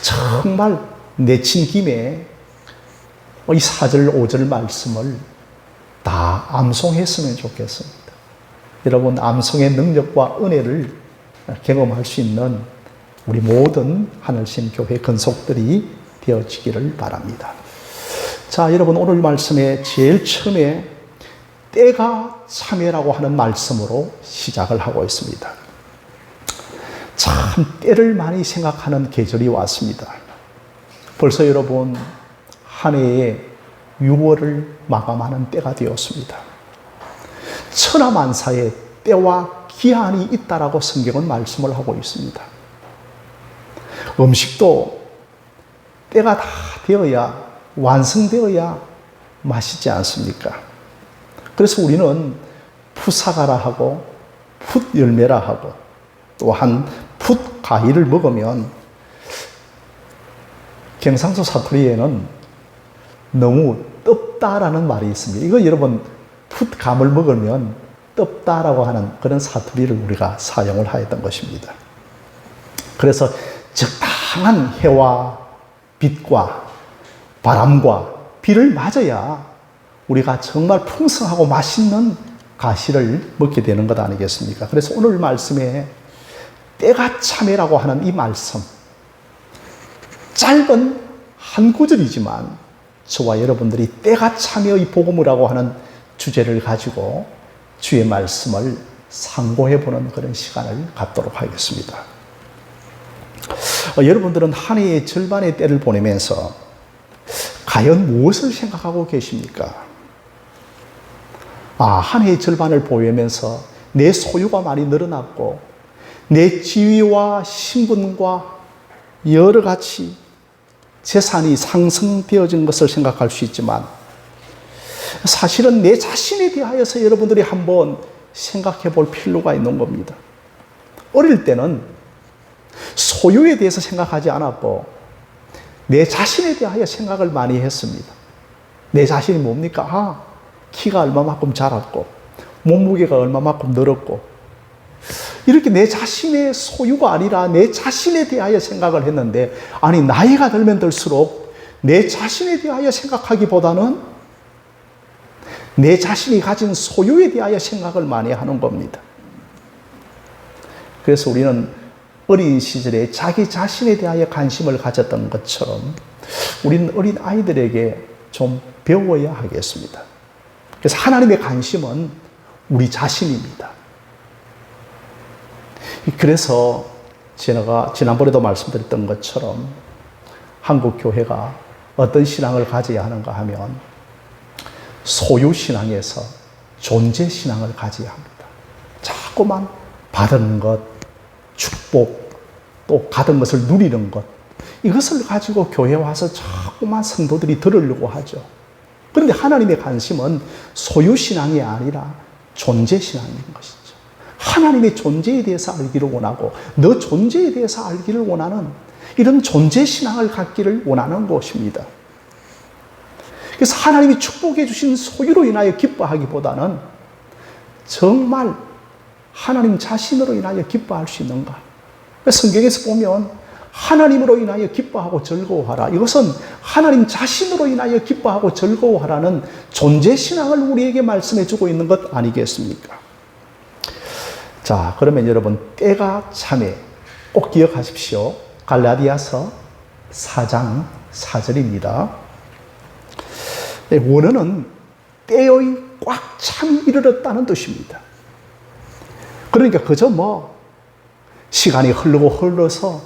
정말 내친 김에 이 4절, 5절 말씀을 다 암송했으면 좋겠습니다. 여러분, 암송의 능력과 은혜를 경험할 수 있는 우리 모든 하늘신 교회 근속들이 되어지기를 바랍니다. 자, 여러분, 오늘 말씀에 제일 처음에 때가 참회라고 하는 말씀으로 시작을 하고 있습니다. 참 때를 많이 생각하는 계절이 왔습니다. 벌써 여러분, 한 해의 6월을 마감하는 때가 되었습니다. 천하만사에 때와 기한이 있다라고 성경은 말씀을 하고 있습니다. 음식도 때가 다 되어야, 완성되어야 맛있지 않습니까? 그래서 우리는 풋사과라 하고 풋열매라 하고 또한 풋과일을 먹으면 경상도 사투리에는 너무 떴다라는 말이 있습니다. 이거 여러분, 풋감을 먹으면 떴다라고 하는 그런 사투리를 우리가 사용을 하였던 것입니다. 그래서 적당한 해와 빛과 바람과 비를 맞아야 우리가 정말 풍성하고 맛있는 가시를 먹게 되는 것 아니겠습니까? 그래서 오늘 말씀에 때가 참회라고 하는 이 말씀, 짧은 한 구절이지만 저와 여러분들이 때가 참회의 복음이라고 하는 주제를 가지고 주의 말씀을 상고해 보는 그런 시간을 갖도록 하겠습니다. 여러분들은 한 해의 절반의 때를 보내면서 과연 무엇을 생각하고 계십니까? 한 해의 절반을 보내면서 내 소유가 많이 늘어났고 내 지위와 신분과 여러 가지 재산이 상승되어진 것을 생각할 수 있지만 사실은 내 자신에 대하여서 여러분들이 한번 생각해 볼 필요가 있는 겁니다. 어릴 때는 소유에 대해서 생각하지 않았고 내 자신에 대하여 생각을 많이 했습니다. 내 자신이 뭡니까? 키가 얼마만큼 자랐고 몸무게가 얼마만큼 늘었고 이렇게 내 자신의 소유가 아니라 내 자신에 대하여 생각을 했는데 아니 나이가 들면 들수록 내 자신에 대하여 생각하기보다는 내 자신이 가진 소유에 대하여 생각을 많이 하는 겁니다. 그래서 우리는 어린 시절에 자기 자신에 대하여 관심을 가졌던 것처럼 우리는 어린 아이들에게 좀 배워야 하겠습니다. 그래서 하나님의 관심은 우리 자신입니다. 그래서 제가 지난번에도 말씀드렸던 것처럼 한국 교회가 어떤 신앙을 가져야 하는가 하면 소유신앙에서 존재신앙을 가져야 합니다. 자꾸만 받은 것, 축복, 또 받은 것을 누리는 것, 이것을 가지고 교회에 와서 자꾸만 성도들이 들으려고 하죠. 그런데 하나님의 관심은 소유신앙이 아니라 존재신앙인 것이죠. 하나님의 존재에 대해서 알기를 원하고 너 존재에 대해서 알기를 원하는 이런 존재신앙을 갖기를 원하는 것입니다. 그래서 하나님이 축복해 주신 소유로 인하여 기뻐하기보다는 정말 하나님 자신으로 인하여 기뻐할 수 있는가? 성경에서 보면 하나님으로 인하여 기뻐하고 즐거워하라. 이것은 하나님 자신으로 인하여 기뻐하고 즐거워하라는 존재신앙을 우리에게 말씀해 주고 있는 것 아니겠습니까? 자, 그러면 여러분 때가 참회 꼭 기억하십시오. 갈라디아서 4장 4절입니다. 원어는 때의 꽉 참이 이르렀다는 뜻입니다. 그러니까 그저 시간이 흘러서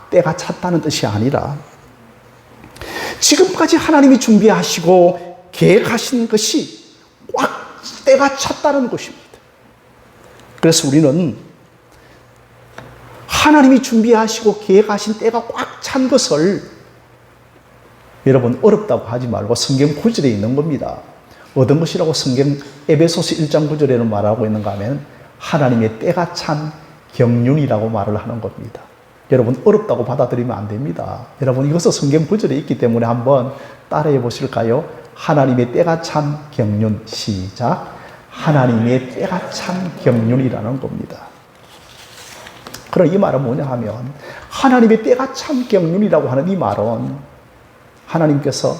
때가 찼다는 뜻이 아니라 지금까지 하나님이 준비하시고 계획하신 것이 꽉 때가 찼다는 것입니다. 그래서 우리는 하나님이 준비하시고 계획하신 때가 꽉 찬 것을 여러분 어렵다고 하지 말고 성경 구절에 있는 겁니다. 어떤 것이라고 성경 에베소서 1장 9절에는 말하고 있는가 하면 하나님의 때가 찬 경륜이라고 말을 하는 겁니다. 여러분 어렵다고 받아들이면 안 됩니다. 여러분 이것은 성경 구절에 있기 때문에 한번 따라해 보실까요? 하나님의 때가 찬 경륜. 시작. 하나님의 때가 찬 경륜이라는 겁니다. 그럼 이 말은 뭐냐 하면 하나님의 때가 참 경륜이라고 하는 이 말은 하나님께서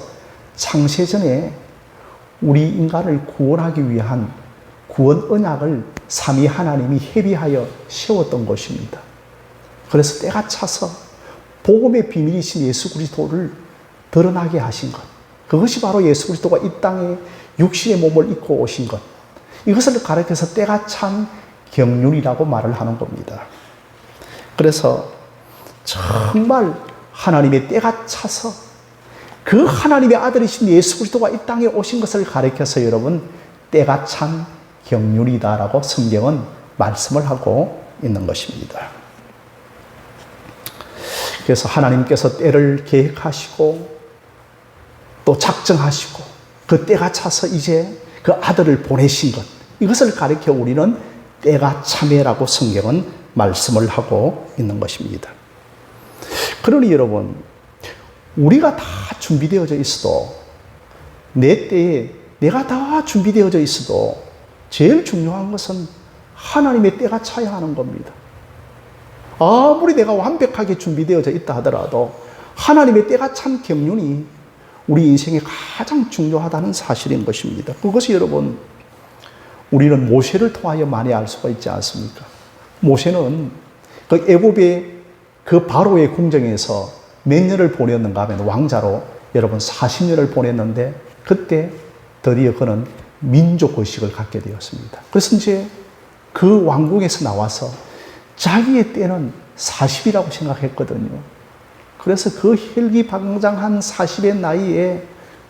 창세전에 우리 인간을 구원하기 위한 구원 언약을 삼위 하나님이 협의하여 세웠던 것입니다. 그래서 때가 차서 복음의 비밀이신 예수 그리스도를 드러나게 하신 것. 그것이 바로 예수 그리스도가 이 땅에 육신의 몸을 입고 오신 것. 이것을 가르쳐서 때가 찬 경륜이라고 말을 하는 겁니다. 그래서 정말 하나님의 때가 차서 그 하나님의 아들이신 예수 그리스도가 이 땅에 오신 것을 가르쳐서 여러분 때가 찬 경륜이다라고 성경은 말씀을 하고 있는 것입니다. 그래서 하나님께서 때를 계획하시고 또 작정하시고 그 때가 차서 이제 그 아들을 보내신 것, 이것을 가리켜 우리는 때가 참이라고 성경은 말씀을 하고 있는 것입니다. 그러니 여러분, 우리가 다 준비되어져 있어도, 내 때에 내가 다 준비되어져 있어도 제일 중요한 것은 하나님의 때가 차야 하는 겁니다. 아무리 내가 완벽하게 준비되어져 있다 하더라도 하나님의 때가 찬 경륜이 우리 인생에 가장 중요하다는 사실인 것입니다. 그것이 여러분, 우리는 모세를 통하여 많이 알 수가 있지 않습니까? 모세는 그 애굽의 그 바로의 궁정에서 몇 년을 보냈는가 하면 왕자로 여러분 40년을 보냈는데 그때 드디어 그는 민족 의식을 갖게 되었습니다. 그래서 이제 그 왕궁에서 나와서 자기의 때는 40이라고 생각했거든요. 그래서 그 혈기방장한 40의 나이에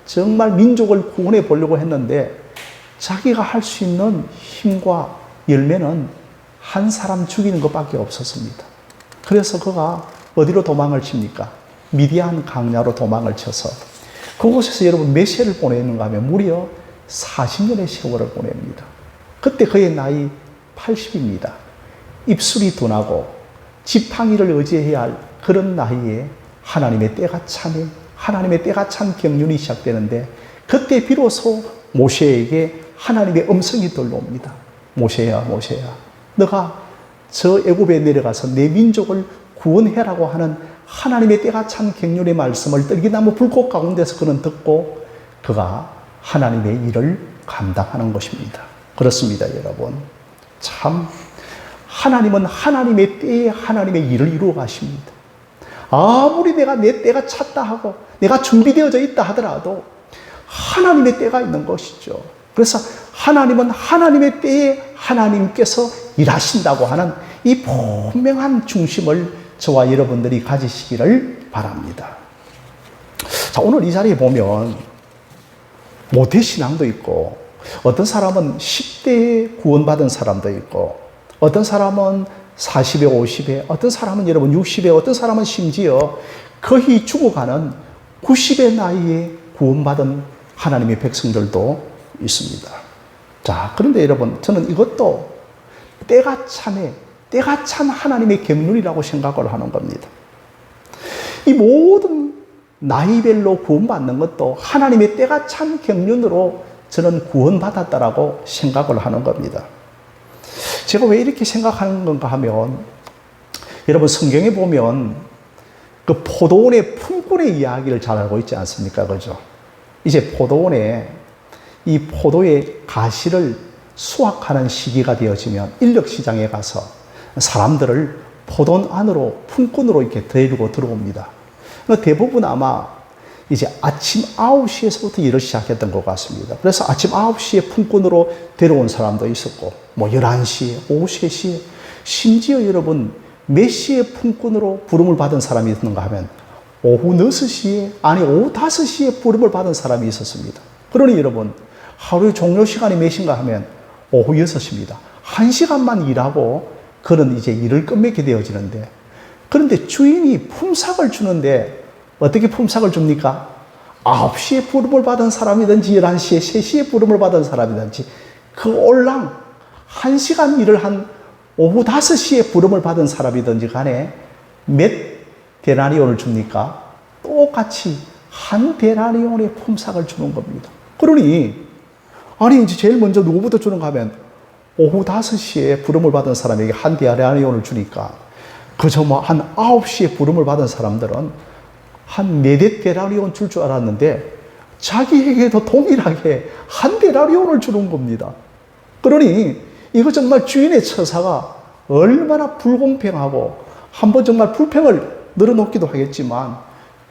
정말 민족을 구원해 보려고 했는데 자기가 할 수 있는 힘과 열매는 한 사람 죽이는 것밖에 없었습니다. 그래서 그가 어디로 도망을 칩니까? 미디안 강야로 도망을 쳐서 그곳에서 여러분 몇 세를 보내는가 하면 무려 40년의 세월을 보냅니다. 그때 그의 나이 80입니다. 입술이 둔하고 지팡이를 의지해야 할 그런 나이에 하나님의 때가 차면 하나님의 때가 찬 경륜이 시작되는데 그때 비로소 모세에게 하나님의 음성이 들려옵니다. 모세야, 모세야, 너가 저 애굽에 내려가서 내 민족을 구원해라고 하는 하나님의 때가 찬 경륜의 말씀을 떨기나무 불꽃 가운데서 그는 듣고 그가 하나님의 일을 감당하는 것입니다. 그렇습니다, 여러분. 참 하나님은 하나님의 때에 하나님의 일을 이루어 가십니다. 아무리 내가 내 때가 찼다 하고 내가 준비되어져 있다 하더라도 하나님의 때가 있는 것이죠. 그래서 하나님은 하나님의 때에 하나님께서 일하신다고 하는 이 분명한 중심을 저와 여러분들이 가지시기를 바랍니다. 자, 오늘 이 자리에 보면 모태신앙도 있고 어떤 사람은 10대에 구원받은 사람도 있고 어떤 사람은 40에 50에 어떤 사람은 여러분 60에 어떤 사람은 심지어 거의 죽어가는 90의 나이에 구원받은 하나님의 백성들도 있습니다. 자, 그런데 여러분 저는 이것도 때가 참에 때가 찬 하나님의 경륜이라고 생각을 하는 겁니다. 이 모든 나이별로 구원받는 것도 하나님의 때가 찬 경륜으로 저는 구원받았다라고 생각을 하는 겁니다. 제가 왜 이렇게 생각하는 건가 하면 여러분 성경에 보면 그 포도원의 품꾼의 이야기를 잘 알고 있지 않습니까? 그죠? 이제 포도원에 이 포도의 가시를 수확하는 시기가 되어지면 인력시장에 가서 사람들을 포도원 안으로 품꾼으로 이렇게 데리고 들어옵니다. 대부분 아마 이제 아침 9시에서부터 일을 시작했던 것 같습니다. 그래서 아침 9시에 품꾼으로 데려온 사람도 있었고, 뭐 11시에, 오후 3시에, 심지어 여러분 몇 시에 품꾼으로 부름을 받은 사람이 있는가 하면 오후 6시에, 아니 오후 5시에 부름을 받은 사람이 있었습니다. 그러니 여러분 하루의 종료 시간이 몇인가 하면 오후 6시입니다. 1시간만 일하고 그는 이제 일을 끝맺게 되어지는데, 그런데 주인이 품삯을 주는데 어떻게 품삯을 줍니까? 9시에 부름을 받은 사람이든지 11시에 3시에 부름을 받은 사람이든지 그 올랑 1시간 일을 한 오후 5시에 부름을 받은 사람이든지 간에 몇 데나리온을 줍니까? 똑같이 한 데나리온의 품삯을 주는 겁니다. 그러니 아니 이제 제일 먼저 누구부터 주는가 하면 오후 5시에 부름을 받은 사람에게 한 데나리온을 주니까 그저 뭐 한 9시에 부름을 받은 사람들은 한 4대 데나리온 줄 알았는데 자기에게도 동일하게 한 데나리온을 주는 겁니다. 그러니 이거 정말 주인의 처사가 얼마나 불공평하고 한번 정말 불평을 늘어놓기도 하겠지만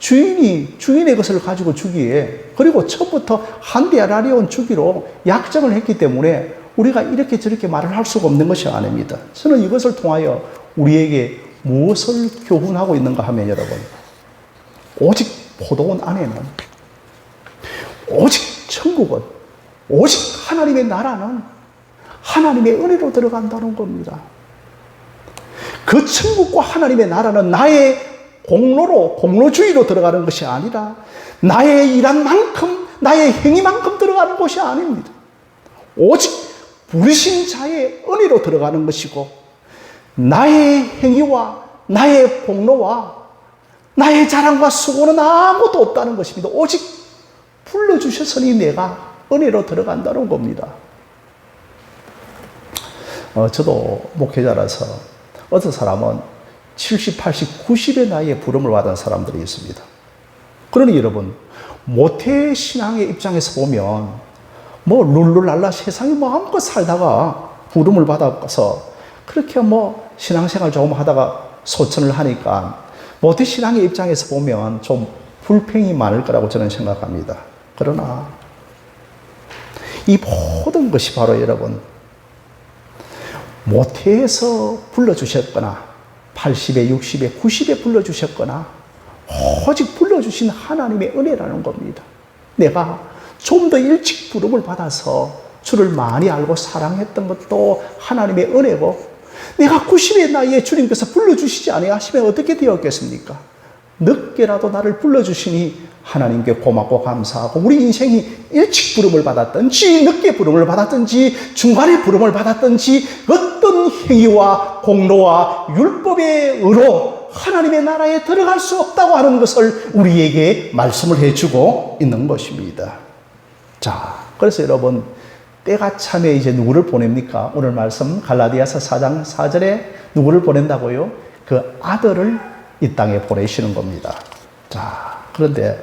주인의 것을 가지고 주기에 그리고 처음부터 한 데나리온 주기로 약정을 했기 때문에 우리가 이렇게 저렇게 말을 할 수가 없는 것이 아닙니다. 저는 이것을 통하여 우리에게 무엇을 교훈하고 있는가 하면 여러분, 오직 포도원 안에는, 오직 천국은, 오직 하나님의 나라는 하나님의 은혜로 들어간다는 겁니다. 그 천국과 하나님의 나라는 나의 공로주의로 들어가는 것이 아니라 나의 일한 만큼, 나의 행위만큼 들어가는 것이 아닙니다. 오직 부르신 자의 은혜로 들어가는 것이고 나의 행위와 나의 공로와 나의 자랑과 수고는 아무것도 없다는 것입니다. 오직 불러주셨으니 내가 은혜로 들어간다는 겁니다. 저도 목회자라서 어떤 사람은 70, 80, 90의 나이에 부름을 받은 사람들이 있습니다. 그러니 여러분, 모태 신앙의 입장에서 보면 뭐 룰루랄라 세상에 마음껏 살다가 부름을 받아서 그렇게 뭐 신앙생활 조금 하다가 소천을 하니까 모태 신앙의 입장에서 보면 좀 불평이 많을 거라고 저는 생각합니다. 그러나 이 모든 것이 바로 여러분 모태에서 불러주셨거나 80에 60에 90에 불러주셨거나 오직 불러주신 하나님의 은혜라는 겁니다. 내가 좀 더 일찍 부름을 받아서 주를 많이 알고 사랑했던 것도 하나님의 은혜고 내가 90의 나이에 주님께서 불러주시지 아니하시면 어떻게 되었겠습니까? 늦게라도 나를 불러주시니 하나님께 고맙고 감사하고 우리 인생이 일찍 부름을 받았든지 늦게 부름을 받았든지 중간에 부름을 받았든지 어떤 행위와 공로와 율법의 의로 하나님의 나라에 들어갈 수 없다고 하는 것을 우리에게 말씀을 해주고 있는 것입니다. 자, 그래서 여러분 때가 참에 이제 누구를 보냅니까? 오늘 말씀 갈라디아서 4장 4절에 누구를 보낸다고요? 그 아들을 이 땅에 보내시는 겁니다. 자, 그런데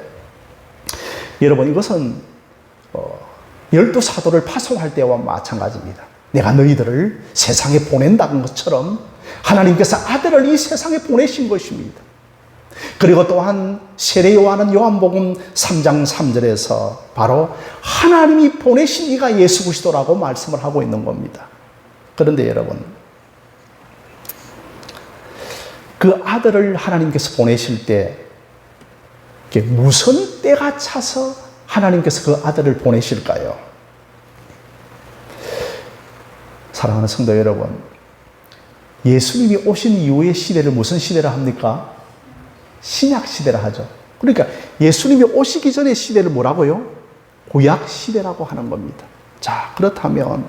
여러분 이것은 12사도를 파송할 때와 마찬가지입니다. 내가 너희들을 세상에 보낸다는 것처럼 하나님께서 아들을 이 세상에 보내신 것입니다. 그리고 또한 세례 요한은 요한복음 3장 3절에서 바로 하나님이 보내신 이가 예수 그리스도라고 말씀을 하고 있는 겁니다. 그런데 여러분 그 아들을 하나님께서 보내실 때 무슨 때가 차서 하나님께서 그 아들을 보내실까요? 사랑하는 성도 여러분, 예수님이 오신 이후의 시대를 무슨 시대라 합니까? 신약 시대라 하죠. 그러니까 예수님이 오시기 전의 시대를 뭐라고요? 구약 시대라고 하는 겁니다. 자, 그렇다면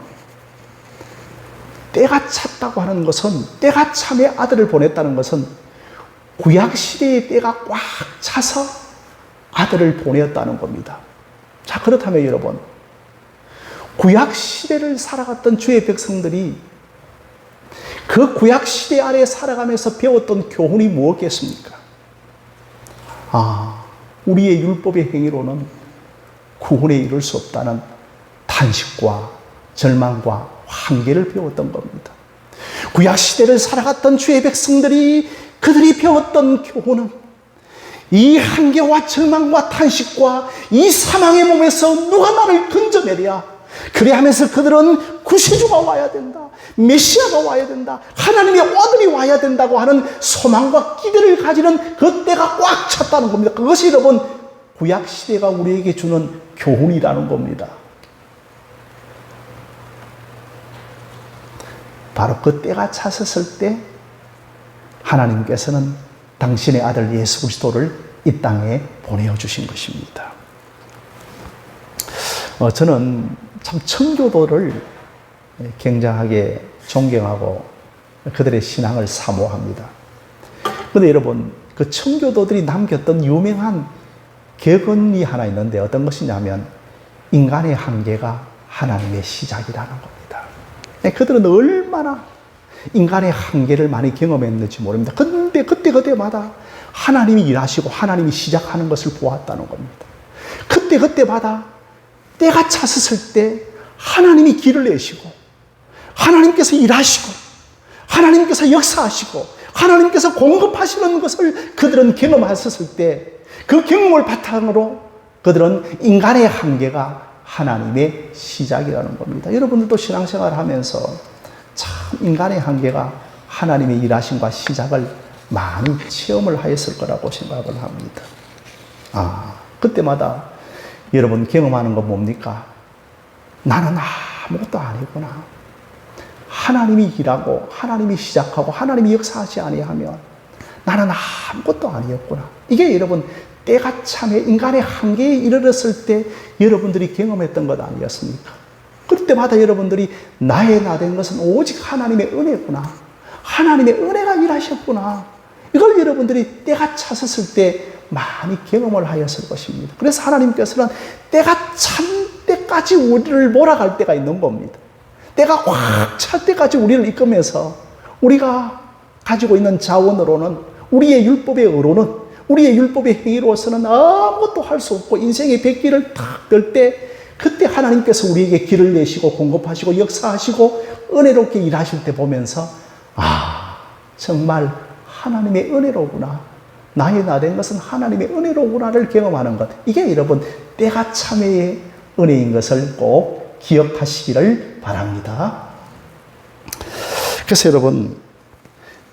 때가 찼다고 하는 것은, 때가 참에 아들을 보냈다는 것은 구약 시대의 때가 꽉 차서 아들을 보냈다는 겁니다. 자, 그렇다면 여러분, 구약 시대를 살아갔던 주의 백성들이 그 구약 시대 아래 살아가면서 배웠던 교훈이 무엇겠습니까? 우리의 율법의 행위로는 구원에 이를 수 없다는 탄식과 절망과 한계를 배웠던 겁니다. 구약 시대를 살아갔던 주의 백성들이 그들이 배웠던 교훈은 이 한계와 절망과 탄식과 이 사망의 몸에서 누가 나를 건져내랴. 그래 하면서 그들은 구세주가 와야 된다. 메시아가 와야 된다. 하나님의 아들이 와야 된다고 하는 소망과 기대를 가지는 그 때가 꽉 찼다는 겁니다. 그것이 여러분 구약 시대가 우리에게 주는 교훈이라는 겁니다. 바로 그 때가 찼었을 때 하나님께서는 당신의 아들 예수 그리스도를 이 땅에 보내어 주신 것입니다. 저는 참 청교도를 굉장하게 존경하고 그들의 신앙을 사모합니다. 그런데 여러분, 그 청교도들이 남겼던 유명한 격언이 하나 있는데 어떤 것이냐면 인간의 한계가 하나님의 시작이라는 겁니다. 그들은 얼마나 인간의 한계를 많이 경험했는지 모릅니다. 근데 그때마다 하나님이 일하시고 하나님이 시작하는 것을 보았다는 겁니다. 그때마다 때가 찼었을 때 하나님이 길을 내시고 하나님께서 일하시고 하나님께서 역사하시고 하나님께서 공급하시는 것을 그들은 경험하셨을 때 그 경험을 바탕으로 그들은 인간의 한계가 하나님의 시작이라는 겁니다. 여러분들도 신앙생활을 하면서 참 인간의 한계가 하나님의 일하심과 시작을 많이 체험을 하였을 거라고 생각을 합니다. 그때마다 여러분 경험하는 건 뭡니까? 나는 아무것도 아니구나. 하나님이 일하고 하나님이 시작하고 하나님이 역사하지 아니하면 나는 아무것도 아니었구나. 이게 여러분 때가 참에 인간의 한계에 이르렀을 때 여러분들이 경험했던 것 아니었습니까? 그때마다 여러분들이 나의 나 된 것은 오직 하나님의 은혜구나. 하나님의 은혜가 일하셨구나. 이걸 여러분들이 때가 찼었을 때 많이 경험을 하였을 것입니다. 그래서 하나님께서는 때가 찬 때까지 우리를 몰아갈 때가 있는 겁니다. 때가 확 찰 때까지 우리를 이끌면서 우리가 가지고 있는 자원으로는 우리의 율법의 의로는 우리의 율법의 행위로서는 아무것도 할 수 없고 인생의 백기를 탁 들 때 그때 하나님께서 우리에게 길을 내시고 공급하시고 역사하시고 은혜롭게 일하실 때 보면서 정말 하나님의 은혜로구나. 나의 나 된 것은 하나님의 은혜로구나를 경험하는 것. 이게 여러분 때가 참의 은혜인 것을 꼭 기억하시기를 바랍니다. 그래서 여러분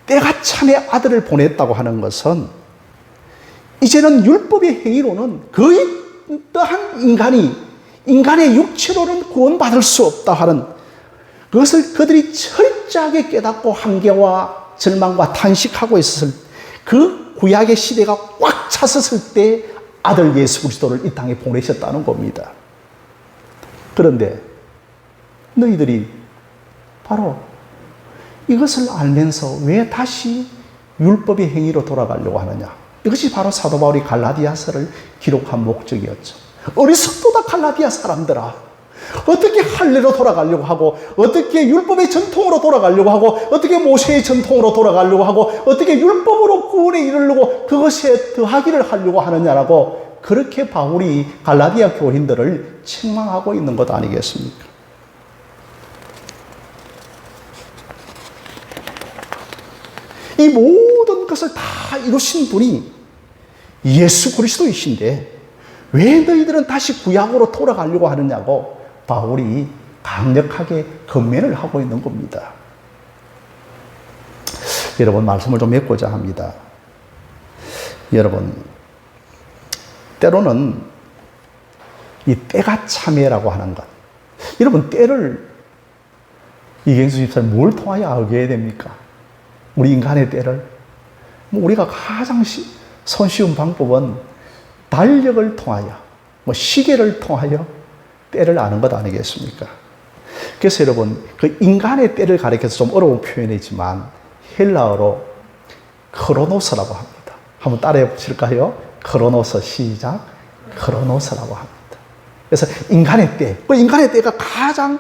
때가 참의 아들을 보냈다고 하는 것은 이제는 율법의 행위로는 거의 또한 인간의 육체로는 구원받을 수 없다 하는 그것을 그들이 철저하게 깨닫고 한계와 절망과 탄식하고 있었을 그 구약의 시대가 꽉 찼었을 때 아들 예수 그리스도를 이 땅에 보내셨다는 겁니다. 그런데 너희들이 바로 이것을 알면서 왜 다시 율법의 행위로 돌아가려고 하느냐? 이것이 바로 사도 바울이 갈라디아서를 기록한 목적이었죠. 어리석도다 갈라디아 사람들아. 어떻게 할례로 돌아가려고 하고 어떻게 율법의 전통으로 돌아가려고 하고 어떻게 모세의 전통으로 돌아가려고 하고 어떻게 율법으로 구원에 이르려고 그것에 더하기를 하려고 하느냐라고 그렇게 바울이 갈라디아 교인들을 책망하고 있는 것 아니겠습니까? 이 모든 것을 다 이루신 분이 예수 그리스도이신데 왜 너희들은 다시 구약으로 돌아가려고 하느냐고 바울이 강력하게 권면을 하고 있는 겁니다. 여러분 말씀을 좀 맺고자 합니다. 여러분 때로는 이 때가 참회라고 하는 것. 여러분 때를 이경수 집사님 뭘 통하여 알게 됩니까? 우리 인간의 때를 우리가 가장 손쉬운 방법은 달력을 통하여 시계를 통하여 때를 아는 것 아니겠습니까? 그래서 여러분 그 인간의 때를 가리켜서 좀 어려운 표현이지만 헬라어로 크로노스라고 합니다. 한번 따라해 보실까요? 크로노스 시작. 크로노스라고 합니다. 그래서 인간의 때, 그 인간의 때가 가장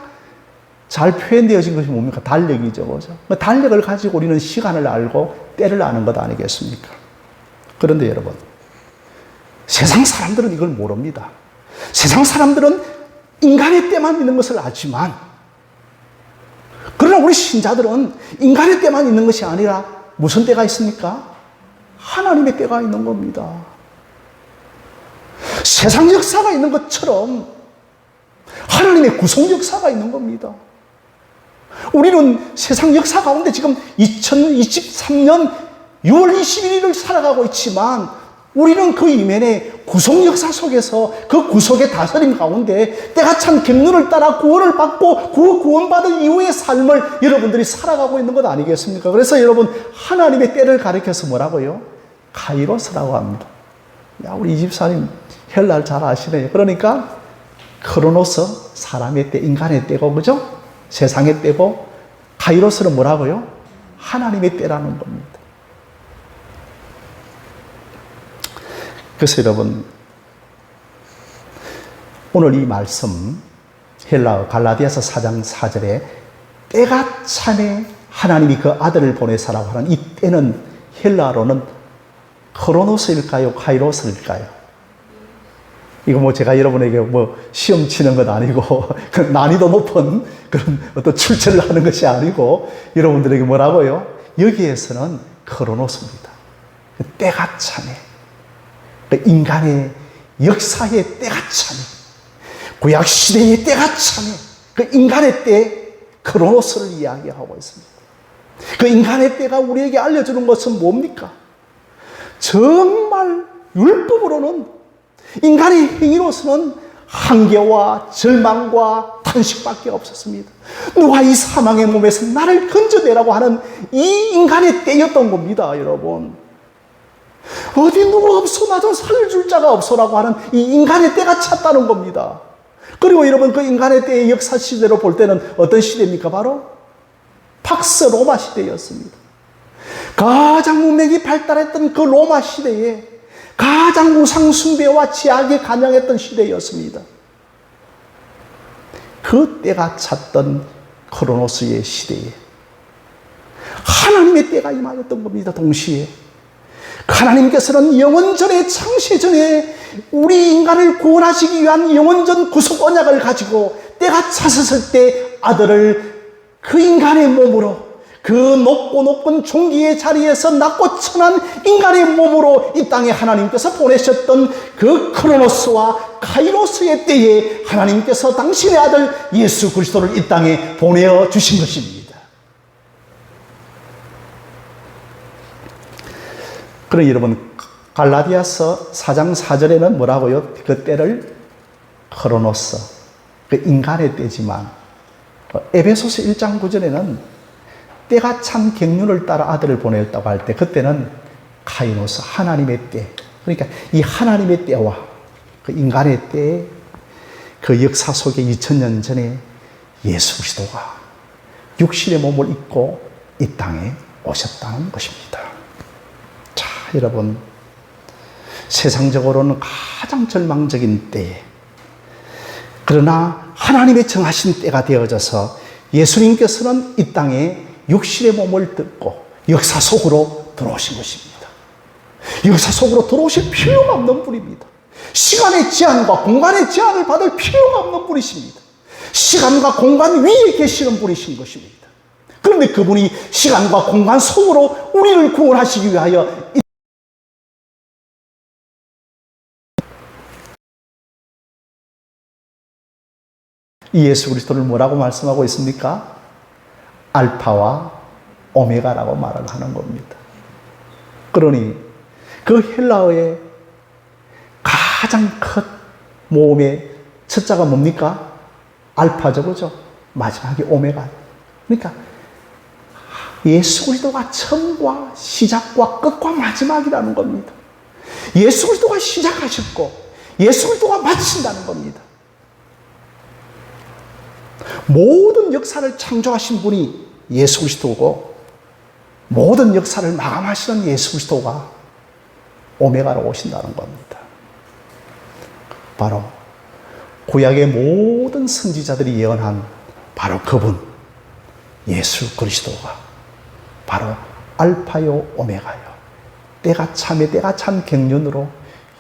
잘 표현되어진 것이 뭡니까? 달력이죠. 그죠? 달력을 가지고 우리는 시간을 알고 때를 아는 것 아니겠습니까? 그런데 여러분, 세상 사람들은 이걸 모릅니다. 세상 사람들은 인간의 때만 있는 것을 알지만, 그러나 우리 신자들은 인간의 때만 있는 것이 아니라 무슨 때가 있습니까? 하나님의 때가 있는 겁니다. 세상 역사가 있는 것처럼 하나님의 구속 역사가 있는 겁니다. 우리는 세상 역사 가운데 지금 2023년 6월 21일을 살아가고 있지만 우리는 그 이면에 구속 역사 속에서 그 구속의 다스림 가운데 때가 참 경륜을 따라 구원을 받고 그 구원받은 이후의 삶을 여러분들이 살아가고 있는 것 아니겠습니까? 그래서 여러분 하나님의 때를 가리켜서 뭐라고요? 카이로스라고 합니다. 야, 우리 이 집사님 헬라를 잘 아시네요. 그러니까 크로노스, 사람의 때, 인간의 때고, 그죠? 세상의 때고, 카이로스는 뭐라고요? 하나님의 때라는 겁니다. 그래서 여러분, 오늘 이 말씀, 헬라어 갈라디아서 4장 4절에 때가 참에 하나님이 그 아들을 보내사라고 하는 이 때는 헬라어로는 크로노스일까요? 카이로스일까요? 이거 뭐 제가 여러분에게 뭐 시험 치는 건 아니고 난이도 높은 그런 어떤 출제를 하는 것이 아니고 여러분들에게 뭐라고요? 여기에서는 크로노스입니다. 때가 차네. 인간의 역사의 때가 차네. 구약 시대의 때가 차네. 그 인간의 때 크로노스를 이야기하고 있습니다. 그 인간의 때가 우리에게 알려주는 것은 뭡니까? 정말 율법으로는 인간의 행위로서는 한계와 절망과 탄식밖에 없었습니다. 누가 이 사망의 몸에서 나를 건져내라고 하는 이 인간의 때였던 겁니다, 여러분. 어디 누가 없어, 나 좀 살려줄 자가 없어라고 하는 이 인간의 때가 찼다는 겁니다. 그리고 여러분, 그 인간의 때의 역사 시대로 볼 때는 어떤 시대입니까? 바로 팍스 로마 시대였습니다. 가장 문명이 발달했던 그 로마 시대에 가장 우상 숭배와 제약에 간영했던 시대였습니다. 그 때가 찼던 크로노스의 시대에 하나님의 때가 임하였던 겁니다. 동시에 하나님께서는 영원전에, 창세전에 우리 인간을 구원하시기 위한 영원전 구속 언약을 가지고 때가 찼었을 때 아들을 그 인간의 몸으로, 그 높고 높은 종기의 자리에서 낮고 천한 인간의 몸으로 이 땅에 하나님께서 보내셨던 그 크로노스와 카이로스의 때에 하나님께서 당신의 아들 예수 그리스도를 이 땅에 보내주신 것입니다. 그럼 여러분, 갈라디아서 4장 4절에는 뭐라고요? 그 때를 크로노스, 그 인간의 때지만, 에베소서 1장 9절에는 때가 참 경륜을 따라 아들을 보냈다고 할 때 그때는 카이노스, 하나님의 때. 그러니까 이 하나님의 때와 그 인간의 때의 그 역사 속에 2000년 전에 예수 그리스도가 육신의 몸을 입고 이 땅에 오셨다는 것입니다. 자, 여러분, 세상적으로는 가장 절망적인 때에, 그러나 하나님의 정하신 때가 되어져서 예수님께서는 이 땅에 육신의 몸을 듣고 역사 속으로 들어오신 것입니다. 역사 속으로 들어오실 필요가 없는 분입니다. 시간의 제한과 공간의 제한을 받을 필요가 없는 분이십니다. 시간과 공간 위에 계시는 분이신 것입니다. 그런데 그분이 시간과 공간 속으로 우리를 구원하시기 위하여 이 예수 그리스도를 뭐라고 말씀하고 있습니까? 알파와 오메가라고 말을 하는 겁니다. 그러니 그 헬라어의 가장 큰 모음의 첫 자가 뭡니까? 알파죠, 그죠? 마지막이 오메가. 그러니까 예수 그리스도가 처음과 시작과 끝과 마지막이라는 겁니다. 예수 그리스도가 시작하셨고 예수 그리스도가 마친다는 겁니다. 모든 역사를 창조하신 분이 예수 그리스도고 모든 역사를 마감하시는 예수 그리스도가 오메가로 오신다는 겁니다. 바로 구약의 모든 선지자들이 예언한 바로 그분 예수 그리스도가 바로 알파요 오메가요, 때가 참에 때가 참 경륜으로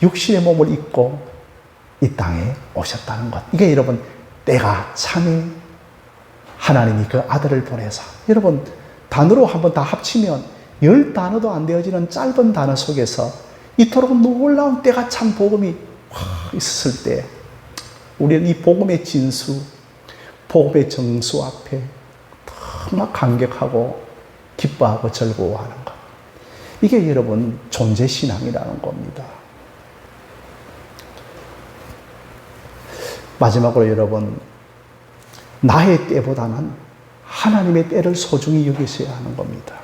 육신의 몸을 입고 이 땅에 오셨다는 것. 이게 여러분 때가 참에 하나님이 그 아들을 보내서, 여러분 단어로 한번 다 합치면 10단어도 안 되어지는 짧은 단어 속에서 이토록 놀라운 때가 참 복음이 있었을 때 우리는 이 복음의 진수, 복음의 정수 앞에 정말 감격하고 기뻐하고 즐거워하는 것. 이게 여러분 존재신앙이라는 겁니다. 마지막으로 여러분, 나의 때보다는 하나님의 때를 소중히 여기셔야 하는 겁니다.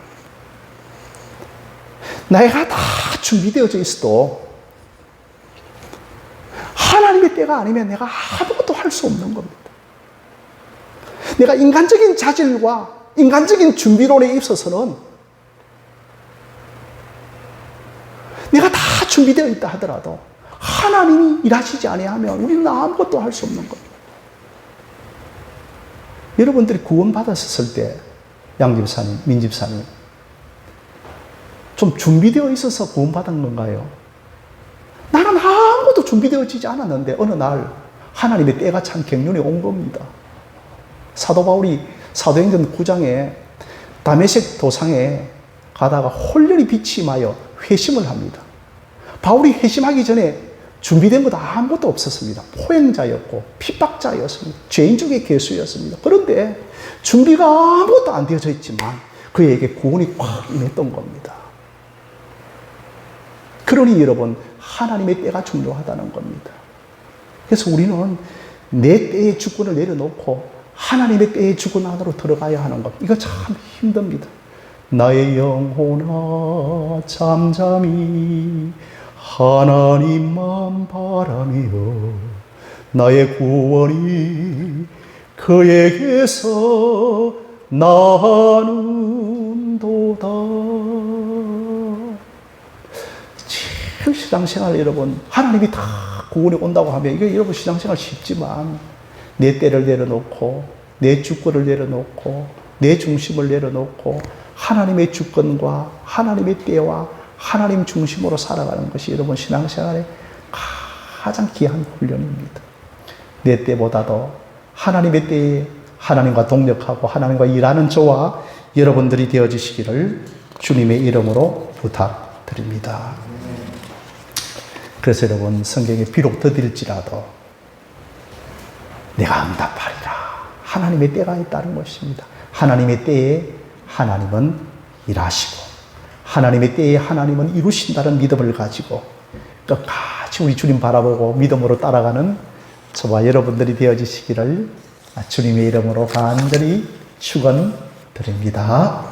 내가 다 준비되어져 있어도 하나님의 때가 아니면 내가 아무것도 할 수 없는 겁니다. 내가 인간적인 자질과 인간적인 준비론에 있어서는 내가 다 준비되어 있다 하더라도 하나님이 일하시지 아니하면 우리는 아무것도 할 수 없는 겁니다. 여러분들이 구원받았을 때 양 집사님, 민 집사님. 좀 준비되어 있어서 구원받은 건가요? 나는 아무것도 준비되어지지 않았는데 어느 날 하나님의 때가 참 격륜에 온 겁니다. 사도 바울이 사도행전 9장에 다메섹 도상에 가다가 홀연히 비침하여 회심을 합니다. 바울이 회심하기 전에 준비된 것 아무것도 없었습니다. 포행자였고 핍박자였습니다. 죄인 중의 괴수였습니다. 그런데 준비가 아무것도 안 되어져 있지만 그에게 구원이 꽉 임했던 겁니다. 그러니 여러분, 하나님의 때가 중요하다는 겁니다. 그래서 우리는 내 때의 주권을 내려놓고 하나님의 때의 주권 안으로 들어가야 하는 것. 이거 참 힘듭니다. 나의 영혼아 잠잠히 하나님만 바라며 나의 구원이 그에게서 나는도다. 신앙생활 여러분, 하나님이 다 구원이 온다고 하면 이게 여러분 신앙생활 쉽지만 내 때를 내려놓고 내 주권을 내려놓고 내 중심을 내려놓고 하나님의 주권과 하나님의 때와 하나님 중심으로 살아가는 것이 여러분 신앙생활의 가장 귀한 훈련입니다. 내 때보다도 하나님의 때에 하나님과 동력하고 하나님과 일하는 저와 여러분들이 되어주시기를 주님의 이름으로 부탁드립니다. 그래서 여러분, 성경에 비록 더딜지라도 내가 응답하리라. 하나님의 때가 있다는 것입니다. 하나님의 때에 하나님은 일하시고 하나님의 때에 하나님은 이루신다는 믿음을 가지고 끝까지 우리 주님 바라보고 믿음으로 따라가는 저와 여러분들이 되어지시기를 주님의 이름으로 간절히 축원드립니다.